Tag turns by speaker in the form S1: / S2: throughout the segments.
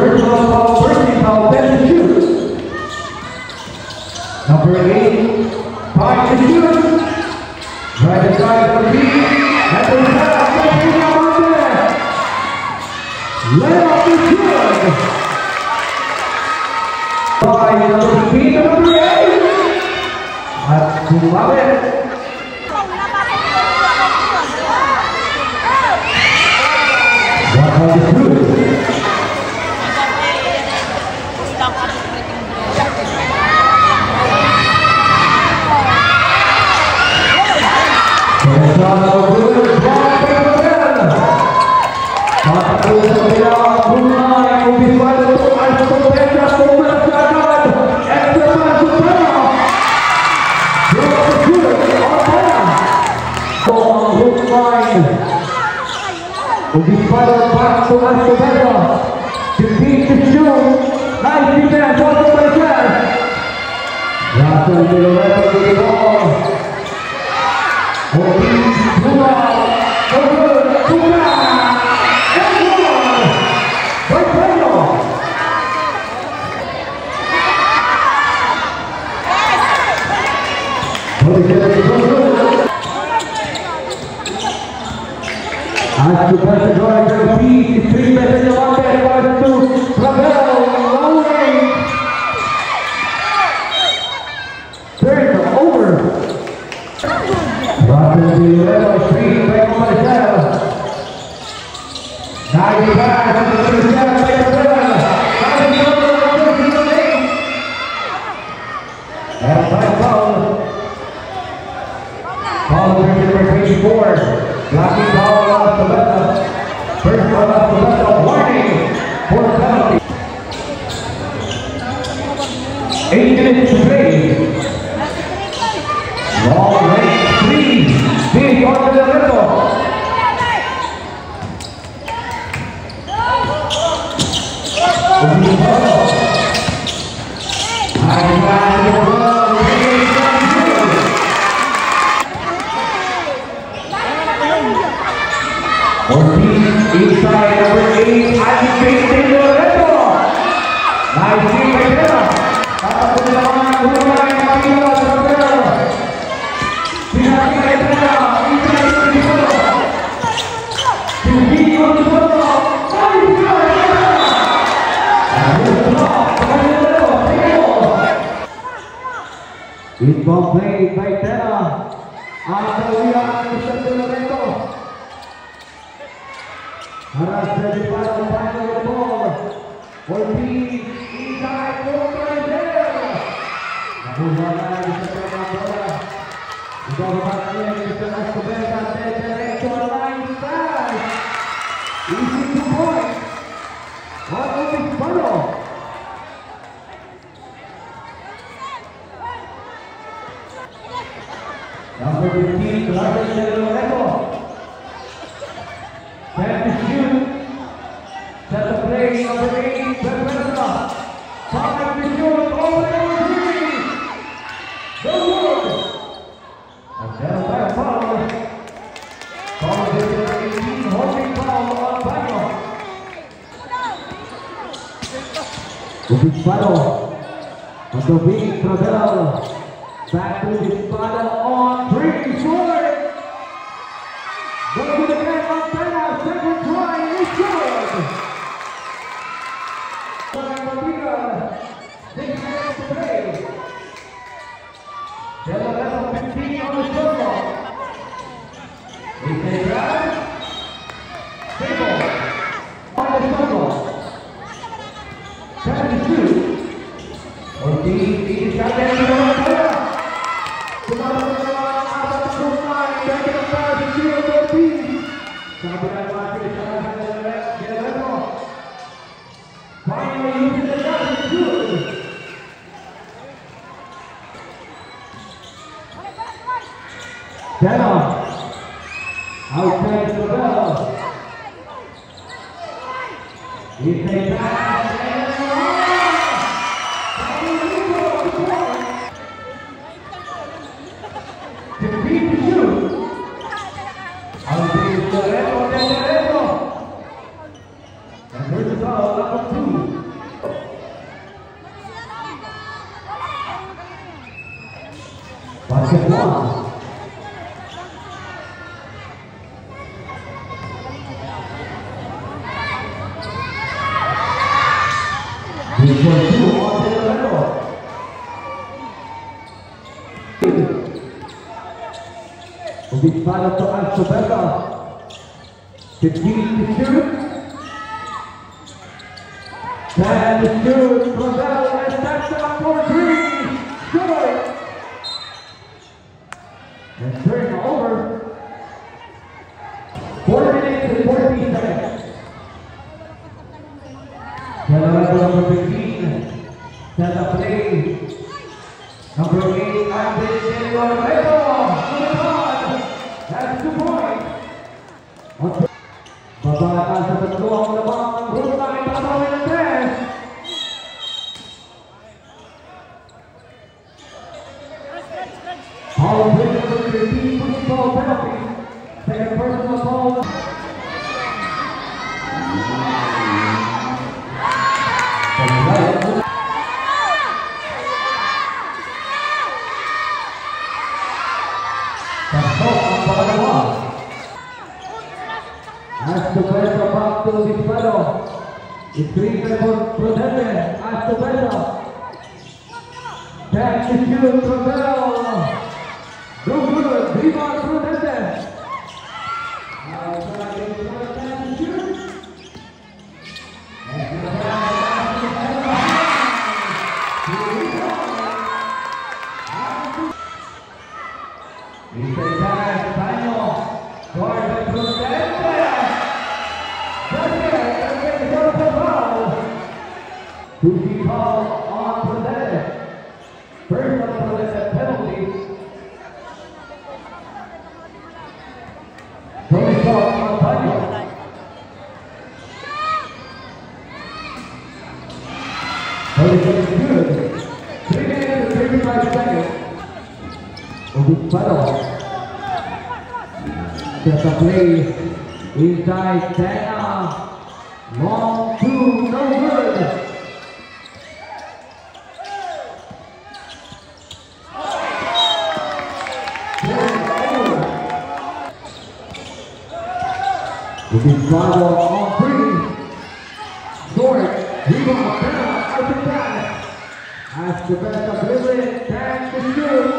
S1: Personal foul, bursting foul, 10 to shoot. Number 8, 5 to shoot. Right inside the feet, and the pass, on there. Layup is good. By number 15, number 8. At Kumare. One on the shoot. Ubiquado back to Escobedo. 15 to shoot. Nice defense, also by Jeff. Russell de Loreto to the ball. Ortiz, Puma, over, Puma, and one. By Pedro. As the pressure drive to the feet, 3 minutes in the market, 5-2, Ravel, lowering. Turn over. Russell de Loreto, screen, back on the center. Nice pass, to the center, back to Ravel. And by foul. Foul number 24. Blocking foul off the left. First one off the left. Warning for penalty. 8 minutes to play. Long range 3. Big on to the middle. Inside number 8, Ivy de Loreto. Nice team right there. Tapos ko naman ang hulay ng Panginoon sa Ravel. Pinati right there. Inside to the middle. Pinati on the middle. Nice right there. And here's the block. Right there. Big ball played by Tena. Atawian ni De Loreto. Harus jadi pada final ball. Ortiz inside goal right there. Namun bola bisa terima bola. Sudah berpakaian bisa Escobedo dan Derecho line pass. Easy 2 points. What will be follow? Number 15, Russell de Loreto. Set to shoot. Set the play, number 8, Pedro. 5 to shoot, open number 3. The wood. And then by foul. Foul is number 18, holding foul on Pedro. Ubiquado. On the wing, Ravel. Back to Ubiquado on 3, short. Go to the net on Tena, second try, is good. Marina, 6 minutes to play. De Loreto 15 on the circle. He takes drive. Single. On the circle. 7 to shoot. Ortiz, he is got there to the right. Finally, using the shot is good. Tena. Outside the bell. He takes back and to beat the shoot. Outside the Loreto. And here's the foul, number 2. This one two on to the middle. Disparo to Alsobeta. 15 to shoot. 10 to shoot. Rosell and that's up for three. Short. And turn over. 4 minutes and 14 seconds. Number 15. Set up play. Number 8, Andres Delgado. That's 2 points. Babaan sa tatluang labang ruta ay tatawin ng 10. Foul break number 13, push ball penalty. Second personal foul. Astubeta back to Disparo. It's 3 seconds Prudente. Astubeta. Back to shoot from Bell. No good. Rebound Prudente. To be called on Prudente. First on Prudente penalty. Tony Shaw on Tanya. Tony Shaw is good. 3 minutes and 35 seconds. Disparo. Set the play inside Dana. Long two, no good. Disparo on 3. Short. Rebound. Penalty. Out to pass. Astubeta delivery. Back to shoot.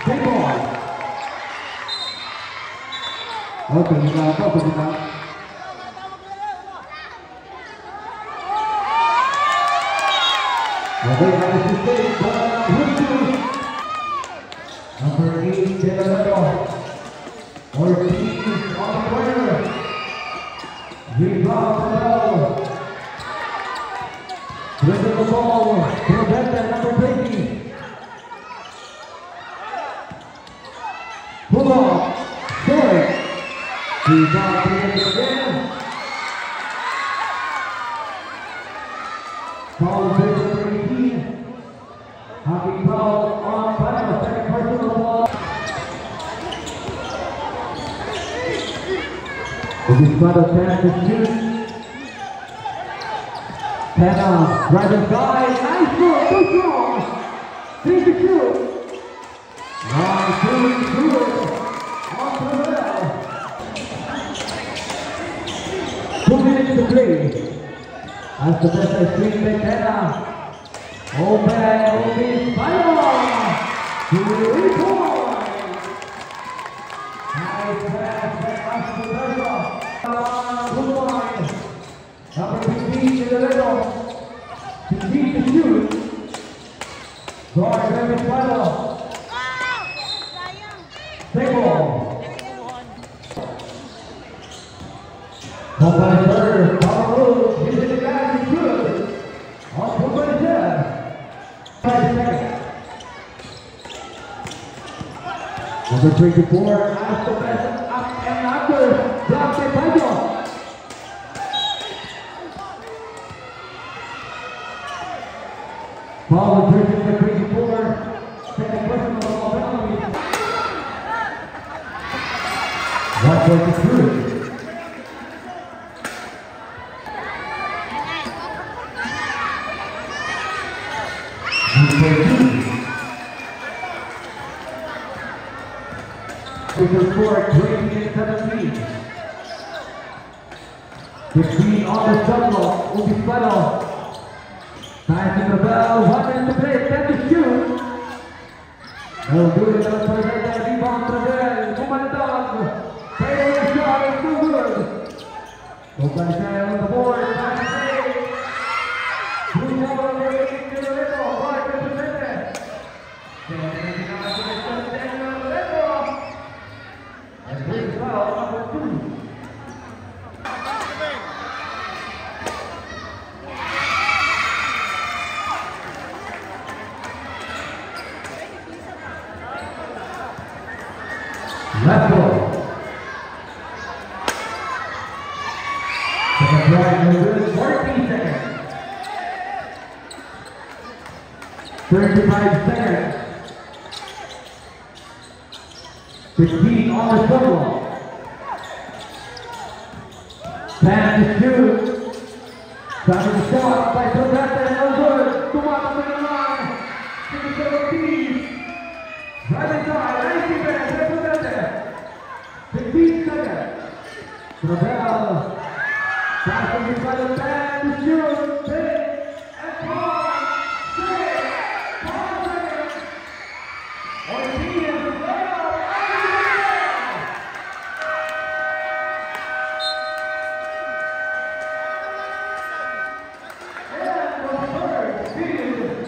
S1: Big ball. Okay, you got a couple of them. Well, they have a mistake, but number 8, Delgado. Ortiz on the corner. Rebound the ball. Dribbling the ball. Prudente, number 20. Pull off. Short. Rebound Prudente again. Foul break number 18. Happy foul on final. Second personal foul. Disparo 10 to shoot. Pena, right inside. Nice ball, too strong. 3 to shoot. 9 to shoot. On to the bell. 2 minutes to play. As the best is screen by Pena. Open, final. 3 points. Nice pass by Astubeta. Number 15 in the middle. 15 to shoot. Guard very final. Take ball. Company third. Power move. Using the guy to shoot. On company 10. 5 seconds. Number 24. Astubeta up and after. Block by Pedro. Foul driven by 24. Second personal foul penalty. 1 point to shoot. With the score 20 and 17. 15 on the shot clock. Obispano. Passing the bell, 1 minute to play, 10 to shoot. No good, that's for the rebound to the Kumandang. Taylor shot is too good. Kumandang on the board, time to play. Blue ball on the way to the middle, 5 minutes to play. And this foul number 2. Left ball. Second drive, no good, 14 seconds. 35 seconds. 15 on the football. Pass to shoot. Time to shot by Sylvester, no good. Tumatak na naman. 17. Right inside, 90 seconds. 15 seconds. Ravel. Passing inside the pass to shoot. Hit. And 5, 6, 5 seconds. Ortiz is right up. And the third field.